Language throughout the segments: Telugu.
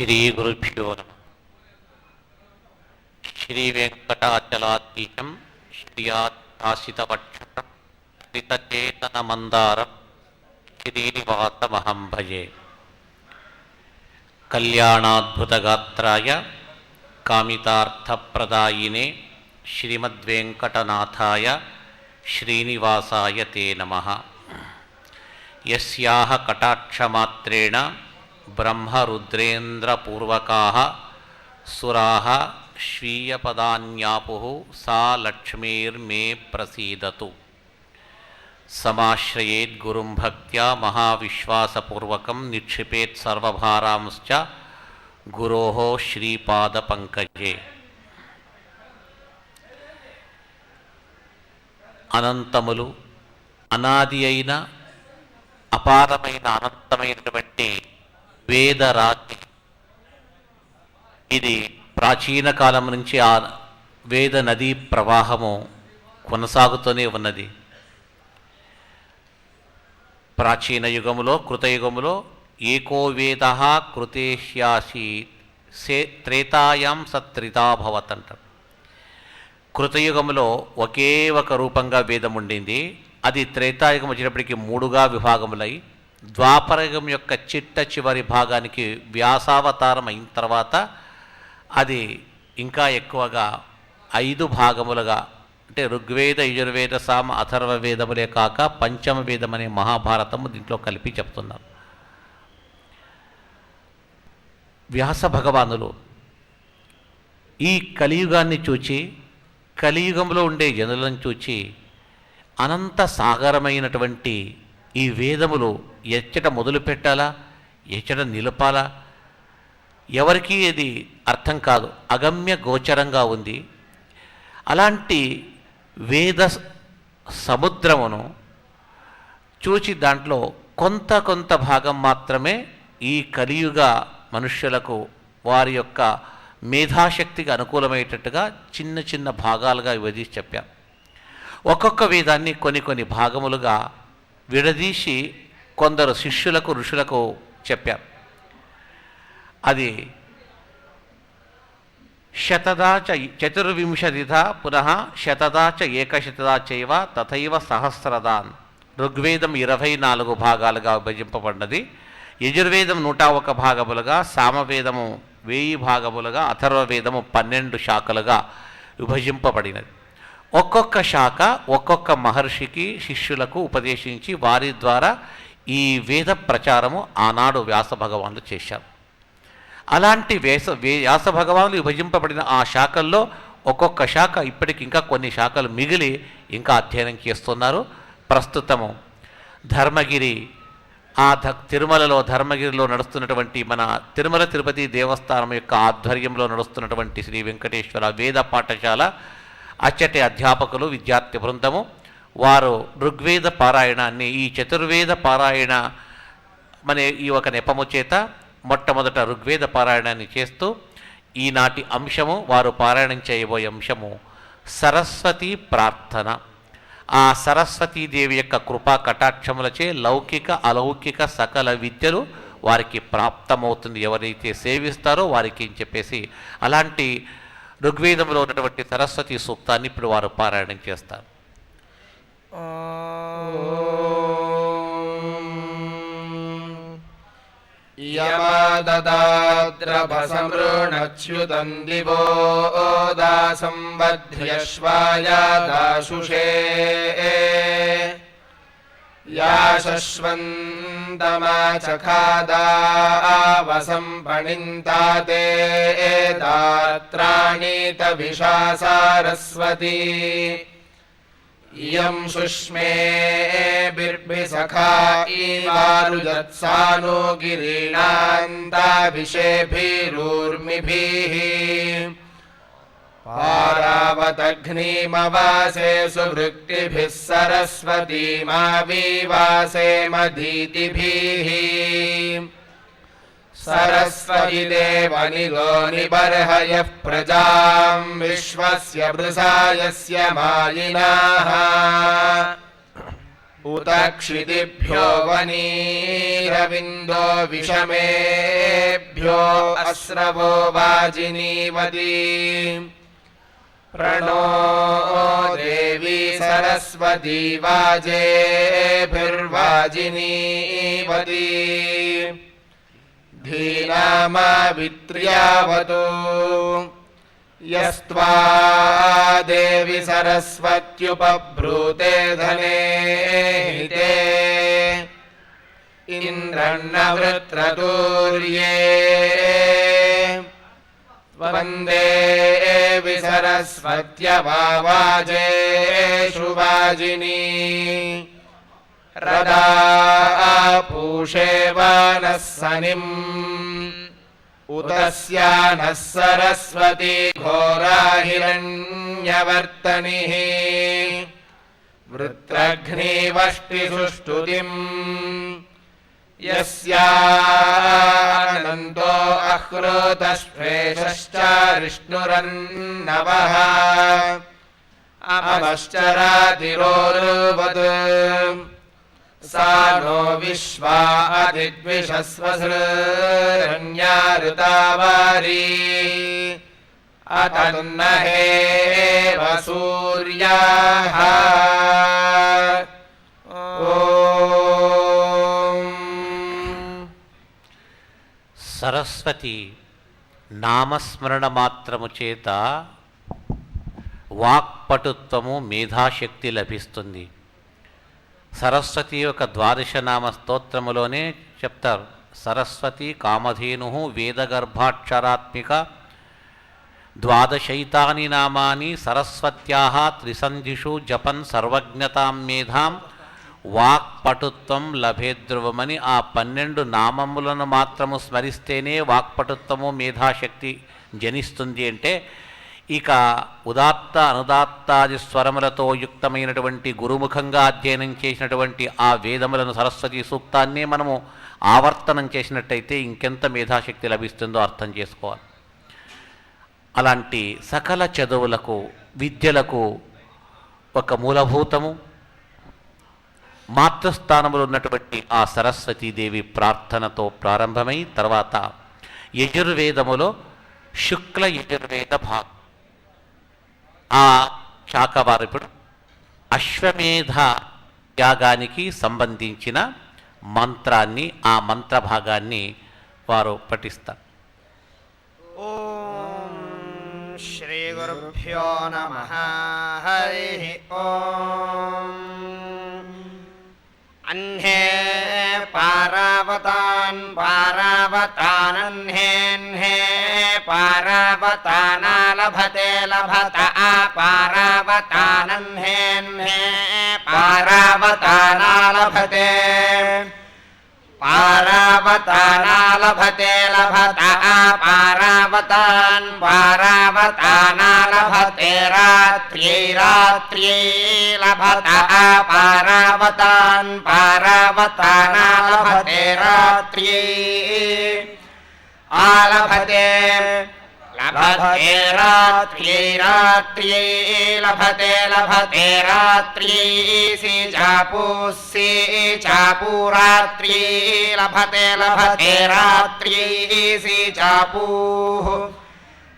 श्री गुरुभ्यो नमः। श्री वेंकटाचलाधीशं श्रियासितवक्षसं श्रितचेतनमन्दारं श्रीनिवासमहं भजे। कल्याणाद्भुतगात्राय कामितार्थप्रदायिने श्रीमद्वेंकटनाथाय श्रीनिवासाय ते नमः। यस्याः कटाक्षमात्रेण ब्रह्मरुद्रेन्द्रपूर्वकाः सुराः स्वीयपदान्यापुः सा लक्ष्मीर्मे प्रसीदतु। समाश्रयेत् गुरुं भक्त्या महाविश्वासपूर्वकं निक्षिपेत् सर्वभारांश्च गुरोः श्रीपादपङ्कजे। అనంతములు అనాది అయిన అపారమైన అనంతమైనటువంటి వేదరాజ్యం ఇది ప్రాచీన కాలం నుంచి ఆ వేద నదీ ప్రవాహము కొనసాగుతూనే ఉన్నది. ప్రాచీన యుగములో కృతయుగములో ఏకో వేద కృతేష్యాసి త్రేతాయాం సత్రితాభవత్ అంటారు. కృతయుగంలో ఒకే ఒక రూపంగా వేదం ఉండింది. అది త్రేతాయుగం వచ్చినప్పటికీ మూడుగా విభాగములై ద్వాపరయుగం యొక్క చిట్ట చివరి భాగానికి వ్యాసావతారం అయిన తర్వాత అది ఇంకా ఎక్కువగా 5 భాగములుగా అంటే ఋగ్వేద యజుర్వేద సామ అథర్వ వేదములే కాక పంచమ వేదం అనే మహాభారతము దీంట్లో కలిపి చెప్తున్నారు. వ్యాస భగవానులు ఈ కలియుగాన్ని చూచి కలియుగంలో ఉండే జనులను చూచి అనంత సాగరమైనటువంటి ఈ వేదములు ఎచ్చట మొదలు పెట్టాలా ఎచ్చట నిలపాలా ఎవరికీ ఇది అర్థం కాదు, అగమ్య గోచరంగా ఉంది. అలాంటి వేద సముద్రమును చూచి దాంట్లో కొంత భాగం మాత్రమే ఈ కలియుగ మనుష్యులకు వారి యొక్క మేధాశక్తికి అనుకూలమయ్యేటట్టుగా చిన్న చిన్న భాగాలుగా విభజించి చెప్పాం. ఒక్కొక్క వేదాన్ని కొన్ని భాగములుగా విడదీసి కొందరు శిష్యులకు ఋషులకు చెప్పాం. అది శతదా చ చతుర్వింశతిథ పునః శతదా చ ఏకశతదా చైవ తథైవ సహస్రదాన్. ఋగ్వేదం 24 భాగాలుగా విభజింపబడినది. యజుర్వేదం 101 భాగములుగా, సామవేదము 1000 భాగములుగా, అథర్వవేదము 12 శాఖలుగా విభజింపబడినది. ఒక్కొక్క శాఖ ఒక్కొక్క మహర్షికి శిష్యులకు ఉపదేశించి వారి ద్వారా ఈ వేద ప్రచారము ఆనాడు వ్యాస భగవానులు చేశారు. అలాంటి వ్యాస భగవానులు విభజింపబడిన ఆ శాఖల్లో ఒక్కొక్క శాఖ ఇప్పటికి ఇంకా కొన్ని శాఖలు మిగిలి ఇంకా అధ్యయనం చేస్తున్నారు. ప్రస్తుతము ధర్మగిరి తిరుమలలో ధర్మగిరిలో నడుస్తున్నటువంటి మన తిరుమల తిరుపతి దేవస్థానం యొక్క ఆధ్వర్యంలో నడుస్తున్నటువంటి శ్రీ వెంకటేశ్వర వేద పాఠశాల అచ్చటి అధ్యాపకులు విద్యార్థి బృందము వారు ఋగ్వేద పారాయణాన్ని ఈ చతుర్వేద పారాయణ అనే ఈ ఒక నెపము చేత మొట్టమొదట ఋగ్వేద పారాయణాన్ని చేస్తూ ఈనాటి అంశము వారు పారాయణం చేయబోయే అంశము సరస్వతి ప్రార్థన. ఆ సరస్వతీదేవి యొక్క కృపా కటాక్షములచే లౌకిక అలౌకిక సకల విద్యలు వారికి ప్రాప్తమవుతుంది ఎవరైతే సేవిస్తారో వారికి అని చెప్పేసి అలాంటి ఋగ్వేదంలో ఉన్నటువంటి సరస్వతి సూక్తాన్ని ఇప్పుడు వారు పారాయణం చేస్తారు. యమాదదాద్రభసమృణచ్యుతం దివో దాసంబధ్ర్యశ్వాయ దాశుషే యాశశ్వంతమాచఖాదావసం పణింతాతే దాత్రాణీత విషాసారస్వతీ ఇయం సుష్మే బిర్భిసఖా ఈవారుజత్సానో గిరీణాంతాభిషేభిరూర్మిభిః పారావతఘ్నీమవాసే సువృక్తిభిः సరస్వతీమావివాసే మదీతిభిः सरस्वतीदेवनिलो निबर्हयः प्रजां विश्वस्य वृषायस्य मायिनाः उत क्षितिभ्यो वनीरविन्दो विषमेभ्यो अस्रवो वाजिनीवती प्रणो देवी सरस्वती वाजेभिर्वाजिनीवती धीनामावित्र्यावतु यस्त्वा देवी सरस्वत्युपब्रूते धने हिते इन्द्रन्नवृत्रतूर्ये वन्दे विसरस्वत्यवाजेषु वाजिनी रदा पूषे वानः सनिम् उतस्या नः सरस्वती घोरा हिरण्यवर्तनिः वृत्रघ्नीवष्टिसुष्टुतिम् यस्यानन्दो अहृतश्वेषश्चारिष्णुरन्नवः अमश्चरातिरोरुवत् सा नो विश्वा अधिद्विषस्वसृरण्याऋतावारी अतन्नहे सूर्याः సరస్వతి నామస్మరణ మాత్రము చేత వాక్పటుత్వము మేధాశక్తి లభిస్తుంది. సరస్వతి యొక్క ద్వాదశనామ స్తోత్రములోనే చెప్తారు. సరస్వతి కామధేను వేదగర్భాక్షరాత్మిక ద్వాదశైతాని నామాని సరస్వత్యాః త్రిసంధిషు జపన్ సర్వజ్ఞతాం మేధాం వాక్పటుత్వం లభేద్రువమని ఆ 12 నామములను మాత్రము స్మరిస్తేనే వాక్పటుత్వము మేధాశక్తి జనిస్తుంది. అంటే ఇక ఉదాత్త అనుదాత్తాది స్వరములతో యుక్తమైనటువంటి గురుముఖంగా అధ్యయనం చేసినటువంటి ఆ వేదములను సరస్వతి సూక్తాన్నే మనము ఆవర్తనం చేసినట్టయితే ఇంకెంత మేధాశక్తి లభిస్తుందో అర్థం చేసుకోవాలి. అలాంటి సకల చదువులకు విద్యలకు ఒక మూలభూతము మాతృస్థానములు ఉన్నటువంటి ఆ సరస్వతీదేవి ప్రార్థనతో ప్రారంభమై తర్వాత యజుర్వేదములో శుక్ల యజుర్వేద భాగం ఆ శాఖ వారు ఇప్పుడు అశ్వమేధ యాగానికి సంబంధించిన మంత్రాన్ని ఆ మంత్ర భాగాన్ని వారు పఠిస్తారు. ఓం శ్రీ గురుభ్యో నమః. హరి ఓం. అన్హే పారావతాన్ పారావతానన్హేన్హే పారావతానా లభతే లభత ఆ పారావతానన్హేన్హే పారావతానా లభతే పారావతానా లభతే లభత ఆ పారావతాన్ పారావతానా లభతే రాత్ర్యై రాత్ర్యై లభత ఆ పారావతాన్ పారావతానా లభతే రాత్ర్యై ఆలభతే లభతే రాత్ర్యై రాత్ర్యై లభతే లభతే రాత్ర్యై సి చాపూ రాత్ర్యై లభతే లభతే రాత్ర్యై సి చాపూ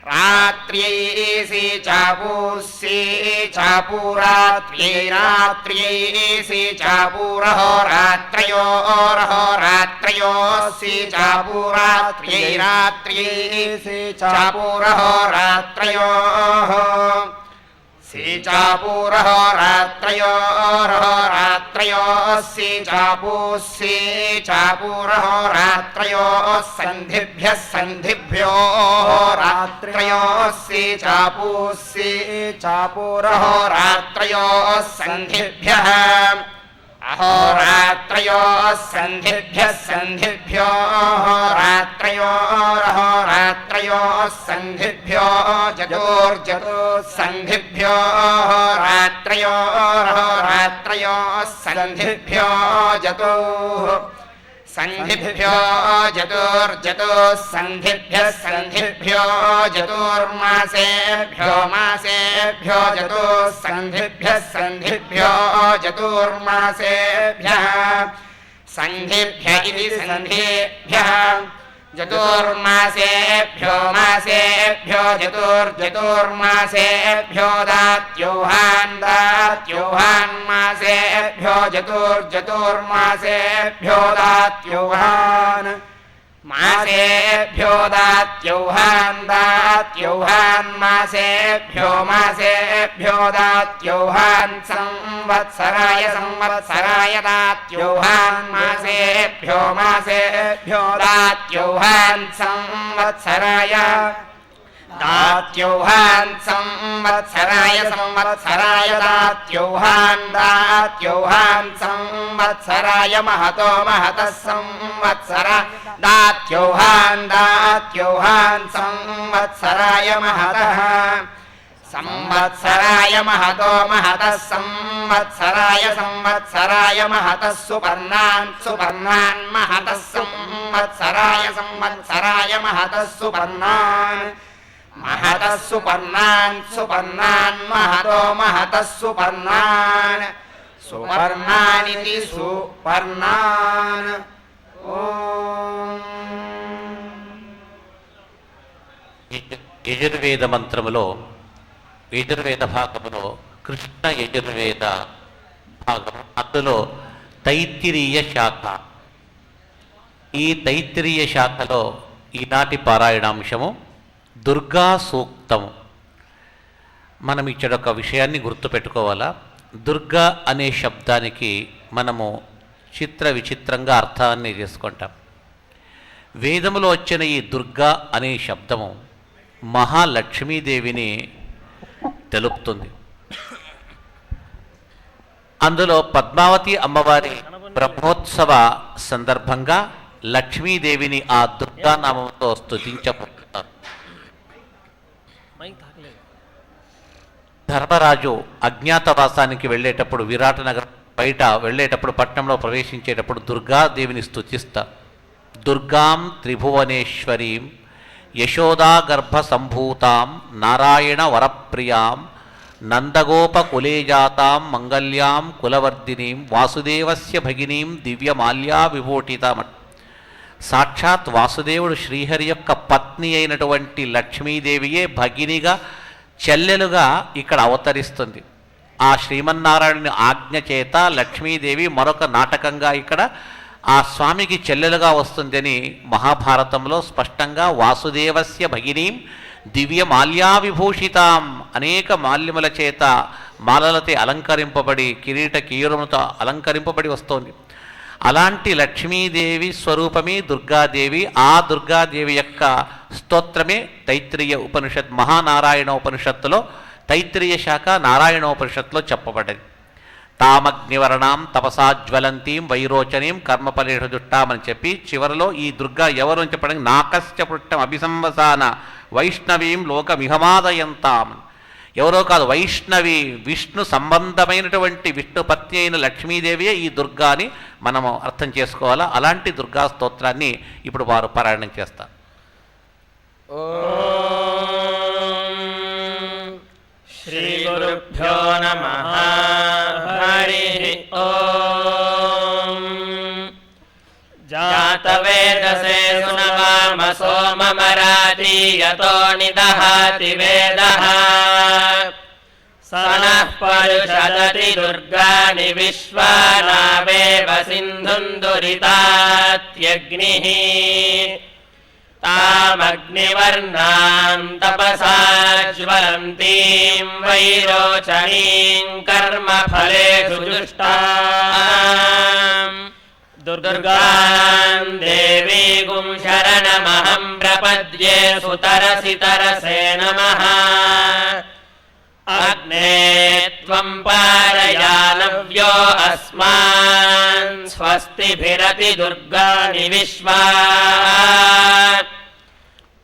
రాత్ర్యై సి చాపూ రాత్ర్యై రాత్ర్యై సి చాపూరహో రాత్రయో సి చాపూ రాత్ర్యై రాత్ర్యై సి చాపూరహో రాత్రయో సి చాపూరహో రాత్రయో సి చాపూరహో రాత్రయో సంధిభ్యో రాత్రయో సి చాపూరహో రాత్రయో సంధిభ్యః అహోరాత్రయో సంధిభ్యో రాత్రయో సంధిభ్యో జతోర్జతో సంధిభ్యో రాత్రయో సంధిభ్యో జతో सन्धिभ्यो जतुर्जतुः सन्धिभ्यः सन्धिभ्यो जतुर्मासेभ्यो मासेभ्यो जतुः सन्धिभ्यः सन्धिभ्यो जतुर्मासेभ्यः सन्धिभ्य इति सन्धिभ्यः जतुर्मासेभ्यो मासेभ्यो जतुर्जतुर्मासेभ्यो दात्योहान् दात्योहान् मासेभ्यो जतुर्जतुर्मासेभ्यो दात्योहान् मासेभ्यो दात्योहान् दात्योहान् मासेभ्यो मासेभ्यो दात्योहान् संवत्सराय संवत्सराय दात्योहान् मासेभ्यो मासेभ्यो दात्योहान् संवत्सराय दात्योहान् संवत्सराय संवत्सराय दात्योहान् दात्योहान् संवत्सराय महतो महतः संवत्सर दात्योहान् दात्योहान् संवत्सराय महतः संवत्सराय महतो महतः संवत्सराय संवत्सराय महतः सुपर्णान् सुपर्णान् महतः संवत्सराय संवत्सराय महतः सुपर्णान् महतः सुपर्णान् सुपर्णान् महतो महतः सुपर्णान् सुपर्णानिति सुपर्णान् యజుర్వేద మంత్రములో యజుర్వేద భాగములో కృష్ణ యజుర్వేద భాగము అందులో తైత్తిరీయ శాఖ. ఈ తైత్తిరీయ శాఖలో ఈనాటి పారాయణాంశము దుర్గా సూక్తము. మనం ఇక్కడ ఒక విషయాన్ని గుర్తుపెట్టుకోవాలా. దుర్గా అనే శబ్దానికి మనము చిత్ర విచిత్రంగా అర్థాన్ని చేసుకుంటాం. వేదములో వచ్చిన ఈ దుర్గా అనే శబ్దము మహాలక్ష్మీదేవిని తెలుపుతుంది. అందులో పద్మావతి అమ్మవారి బ్రహ్మోత్సవ సందర్భంగా లక్ష్మీదేవిని ఆ దుర్గా నామంతో స్తుతించబడుతున్నారు. ధర్మరాజు అజ్ఞాతవాసానికి వెళ్ళేటప్పుడు విరాట నగరం బయట వెళ్ళేటప్పుడు పట్టణంలో ప్రవేశించేటప్పుడు దుర్గాదేవిని స్తుతిస్తారు. దుర్గాం త్రిభువనేశ్వరీం యశోదాగర్భ సంభూతాం నారాయణ వరప్రియాం నందగోపకులేజాతాం మంగళ్యాం కులవర్ధినీం వాసుదేవస్య భగినీం దివ్యమాల్యా విభూషితాం. సాక్షాత్ వాసుదేవుడు శ్రీహరి యొక్క పత్ని అయినటువంటి లక్ష్మీదేవియే భగినిగా చెల్లెలుగా ఇక్కడ అవతరిస్తుంది. ఆ శ్రీమన్నారాయణుని ఆజ్ఞ చేత లక్ష్మీదేవి మరొక నాటకంగా ఇక్కడ ఆ స్వామికి చెల్లెలుగా వస్తుందని మహాభారతంలో స్పష్టంగా వాసుదేవస్య భగినీం దివ్య మాల్యా విభూషితాం అనేక మాల్యముల చేత మాలలతో అలంకరింపబడి కిరీట కీయురములతో అలంకరింపబడి వస్తోంది. అలాంటి లక్ష్మీదేవి స్వరూపమే దుర్గాదేవి. ఆ దుర్గాదేవి యొక్క స్తోత్రమే తైత్రీయ ఉపనిషత్ మహానారాయణ ఉపనిషత్తులో తైత్రీయ శాఖ నారాయణోపనిషత్తులో చెప్పబడ్డది. తామగ్నివర్ణాం తపసాజ్వలంతీం వైరోచనీం కర్మఫలేషు దుష్టామని చెప్పి చివరిలో ఈ దుర్గా ఎవరు అని చెప్పడానికి నాకస్య పృష్టం అభిసంవసాన వైష్ణవీం లోకమిహమాదయంతాం. ఎవరో కాదు, వైష్ణవి విష్ణు సంబంధమైనటువంటి విష్ణు పత్ని అయిన లక్ష్మీదేవియే ఈ దుర్గాని మనము అర్థం చేసుకోవాలా. అలాంటి దుర్గా స్తోత్రాన్ని ఇప్పుడు వారు పారాయణం చేస్తారు. శ్రీ గురుభ్యో నమః. హరి ఓం. జాతవేదసే సునవామ సోమమరాతీయతో నిదహాతి వేదః. సనః పరుషదతి దుర్గాని విశ్వానావేవ సింధుందురితాత్యగ్నిః. తామగ్నివర్ణాం తపసాజ్వలంతీం వైరోచనీం కర్మఫలేషు దుష్టాం. దుర్గాం దేవీగుం శరణమహం ప్రపద్యే సుతరసి తరసే నమః. అగ్నే త్వం పారయానవ్యో అస్మాన్ స్వస్తిభిరతి దుర్గాని విశ్వా.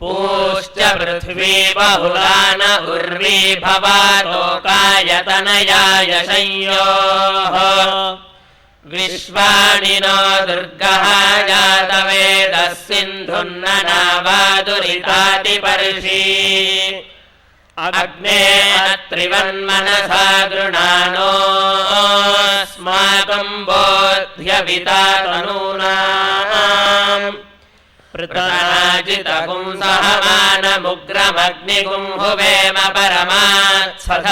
పూశ్చ పృథ్వీ బహుళాన ఉర్వీ భవాతోకాయతనయాయ సంయోః. विश्वानि नो दुर्गः जातवेदः सिन्धुन्न नावादुरितातिपर्षि अग्ने त्रिवन्मनसा गृणानोऽस्माकं बोध्यविता तनूनाम् पृतनाजितपुंसहमानमुग्रमग्निगुं हुवेम परमात्सधस्थात्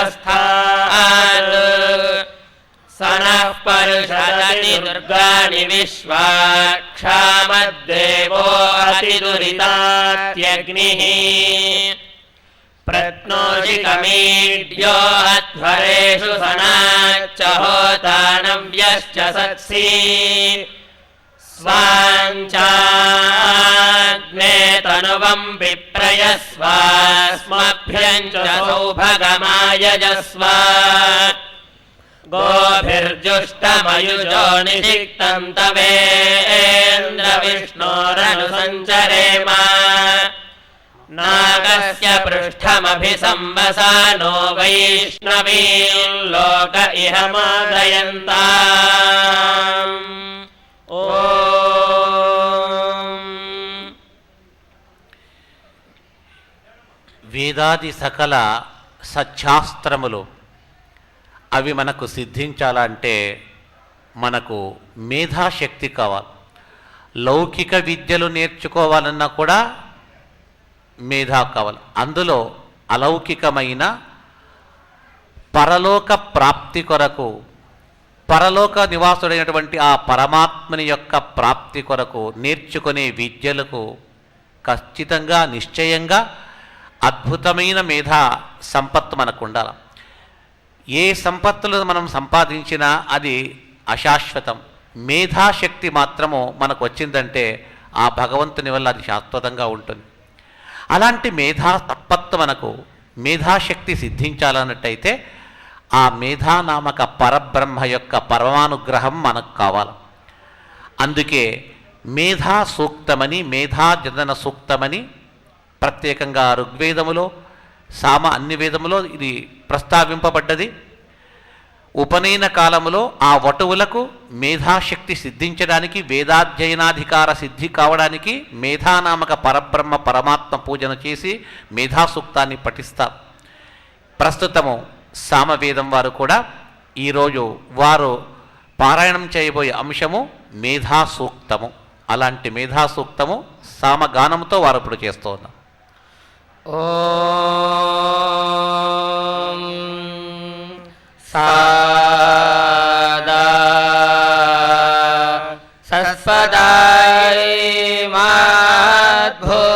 स नः परुषदति दुर्गाणि विश्वा क्षामद्देवो अतिदुरितात्यग्निः प्रत्नोषिकमीड्यो अध्वरेषु सनाच्च होतानव्यश्च सत्सि स्वाञ्चाग्ने तनुवं विप्रयस्वास्मभ्यं च सौभगमायजस्व गोभिर्जुष्टमयुजो निषिक्तं तवेन्द्रविष्णोरनुसञ्चरेम नागस्य पृष्ठमभिसंवसानो वैष्णवीर्लोक इह मादयन्ताम् వేదాది సకల సత్శాస్త్రములు అవి మనకు సిద్ధించాలంటే మనకు మేధాశక్తి కావాలి. లౌకిక విద్యలు నేర్చుకోవాలన్నా కూడా మేధా కావాలి. అందులో అలౌకికమైన పరలోక ప్రాప్తి కొరకు, పరలోక నివాసుడైనటువంటి ఆ పరమాత్మని యొక్క ప్రాప్తి కొరకు నేర్చుకునే విద్యలకు ఖచ్చితంగా నిశ్చయంగా అద్భుతమైన మేధా సంపత్తు మనకు ఉండాలి. ఏ సంపత్తులు మనం సంపాదించినా అది అశాశ్వతం. మేధాశక్తి మాత్రము మనకు వచ్చిందంటే ఆ భగవంతుని వల్ల అది శాశ్వతంగా ఉంటుంది. అలాంటి మేధా సంపత్తు మనకు, మేధాశక్తి సిద్ధించాలన్నట్టయితే ఆ మేధానామక పరబ్రహ్మ యొక్క పరమానుగ్రహం మనకు కావాలి. అందుకే మేధా సూక్తమని, మేధాజనన సూక్తమని ప్రత్యేకంగా ఋగ్వేదములో, అన్ని వేదములో ఇది ప్రస్తావింపబడ్డది. ఉపనయన కాలములో ఆ వటువులకు మేధాశక్తి సిద్ధించడానికి, వేదాధ్యయనాధికార సిద్ధి కావడానికి మేధానామక పరబ్రహ్మ పరమాత్మ పూజన చేసి మేధాసూక్తాన్ని పఠిస్తారు. ప్రస్తుతము సామవేదం వారు కూడా ఈరోజు వారు పారాయణం చేయబోయే అంశము మేధాసూక్తము. అలాంటి మేధాసూక్తము సామగానంతో వారు ఇప్పుడు చేస్తూ ఉన్నారు. ఓం సాదా సస్పదాయ మాద్భూతా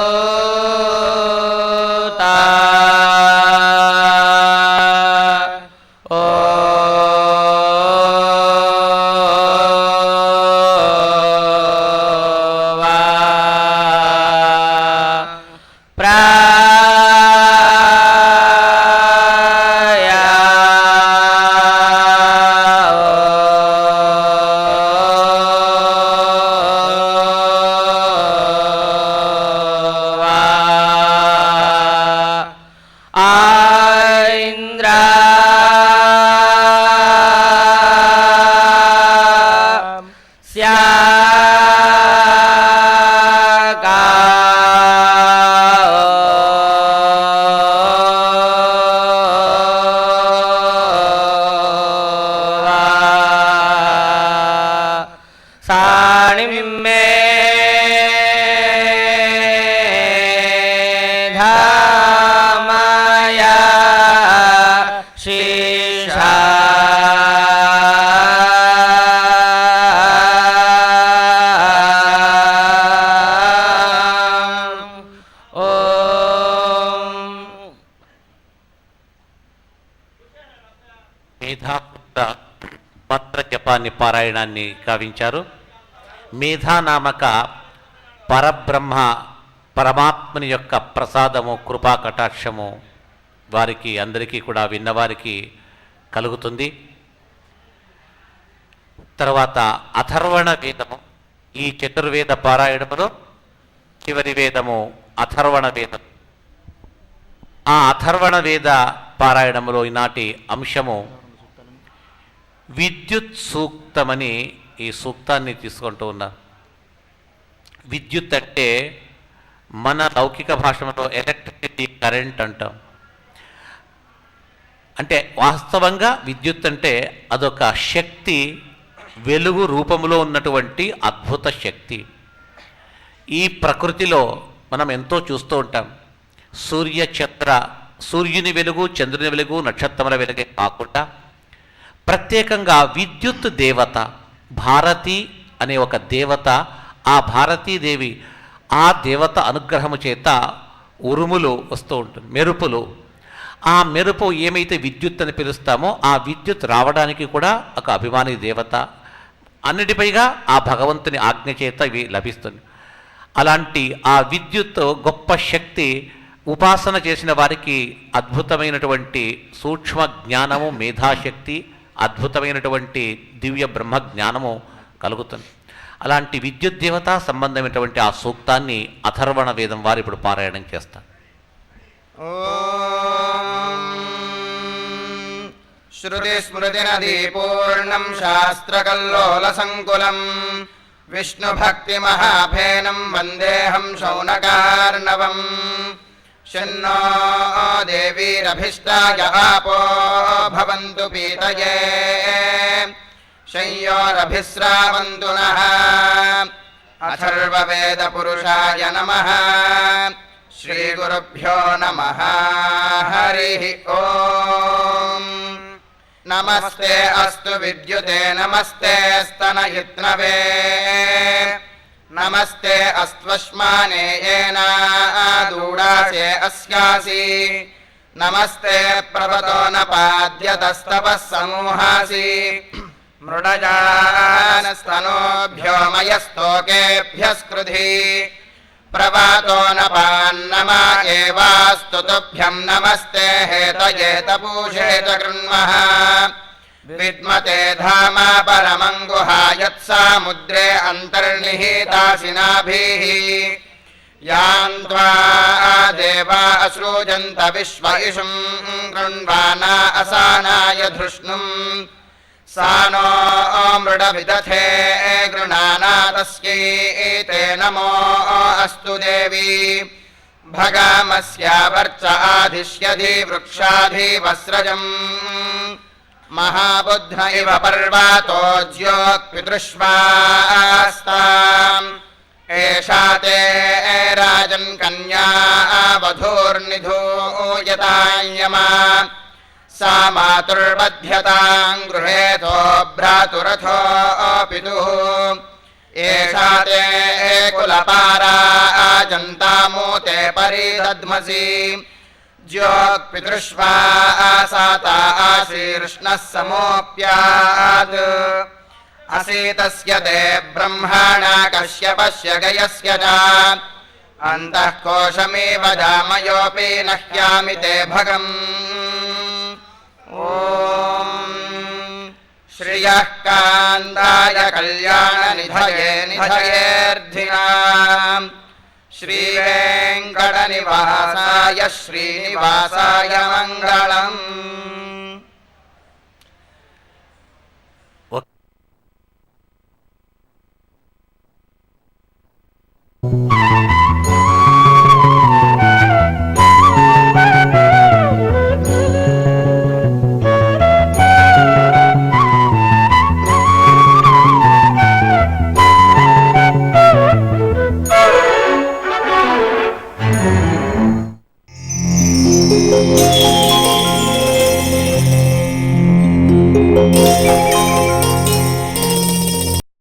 మంత్ర జపాన్ని పారాయణాన్ని గావించారు. మేధానామక పరబ్రహ్మ పరమాత్మని యొక్క ప్రసాదము, కృపా కటాక్షము వారికి అందరికీ కూడా విన్నవారికి కలుగుతుంది. తర్వాత అథర్వణ వేదము. ఈ చతుర్వేద పారాయణములో చివరి వేదము అథర్వణ వేదం. ఆ అథర్వణ వేద పారాయణములో ఈనాటి అంశము విద్యుత్ సూక్తమని ఈ సూక్తాన్ని తీసుకుంటూ ఉన్నారు. విద్యుత్ అంటే మన లౌకిక భాషలో ఎలక్ట్రిసిటీ, కరెంట్ అంటాం. అంటే వాస్తవంగా విద్యుత్ అంటే అదొక శక్తి, వెలుగు రూపంలో ఉన్నటువంటి అద్భుత శక్తి. ఈ ప్రకృతిలో మనం ఎంతో చూస్తూ ఉంటాం. సూర్యుని వెలుగు, చంద్రుని వెలుగు, నక్షత్రముల వెలుగే కాకుండా ప్రత్యేకంగా విద్యుత్ దేవత భారతి అనే ఒక దేవత, ఆ భారతీదేవి, ఆ దేవత అనుగ్రహము చేత ఉరుములు వస్తూ ఉంటుంది, మెరుపులు. ఆ మెరుపు ఏమైతే విద్యుత్ అని పిలుస్తామో ఆ విద్యుత్ రావడానికి కూడా ఒక అభిమాని దేవత. అన్నిటిపైగా ఆ భగవంతుని ఆజ్ఞ చేత ఇవి లభిస్తుంది. అలాంటి ఆ విద్యుత్ గొప్ప శక్తి, ఉపాసన చేసిన వారికి అద్భుతమైనటువంటి సూక్ష్మ జ్ఞానము, మేధాశక్తి, అద్భుతమైనటువంటి దివ్య బ్రహ్మ జ్ఞానము కలుగుతుంది. అలాంటి విద్యుత్ దేవత సంబంధమైనటువంటి ఆ సూక్తాన్ని అథర్వణ వేదం వారు ఇప్పుడు పారాయణం చేస్తారు. శృతి స్మృతి నదీ పూర్ణం శాస్త్రకల్లోల సంకులం విష్ణు భక్తి మహాఫేనం వందేహం శౌనకార్ణవం. శన్నో దేవీరభిష్టాయ ఆపో భవంతు పీతయే శయ్యోరభిస్రావంతు నః. అథర్వవేద పురుషాయ నమః. శ్రీ గురుభ్యో నమః. హరి ఓం. నమస్తే అస్తు విద్యుతే నమస్తే స్తనయిత్నవే నమస్తే అస్త్వశ్మానే ఏనాదూడాసే అస్యాసి నమస్తే ప్రవతో నపాద్యతస్తవః సమూహాసి మృడజానస్తనోభ్యో మయస్తోకేభ్యస్కృధి ప్రవాతో నపాన్నమా ఏవాస్తు తుభ్యం నమస్తే హేతయే తపూషే చ కృణ్మః విద్మతే ధామా పరమం గుహాయత్సాముద్రే అంతర్నిహితాసినాభిః యాంత్వా దేవా అసృజంత విశ్వ ఇషుం కృణ్వానా అసానాయ ధృష్ణుం సానో మృడ విదథే గృణానా తస్యై తే నమో అస్తు దేవి భగామస్యావర్చ ఆధిష్యధి వృక్షాధి వస్రజం మహాబుద్ధ ఇవ పర్వాతోజ్యోక్పితృష్వాస్తాం ఏషా తే రాజన్ కన్యా వధూర్నిధూయతాయమా సా మాతుర్బధ్యతాం గృహేతో భ్రాతురథో పితుః ఏషా తే కులపారా జంతామూతే పరిదధ్మసి జ్యోక్పితృష్వాసాతా ఆశీర్ష్ణః సమోప్యాత్ అసీతస్య తే బ్రహ్మణా కశ్యపస్య గయస్య చ అంతః కోశమేవ జామయోపి నహ్యామి తే భగం. ఓం శ్రియః కాంతాయ కళ్యాణ నిధయే నిధయేర్ధినాం శ్రీవేంకట నివాసాయ శ్రీనివాసాయ మంగళం.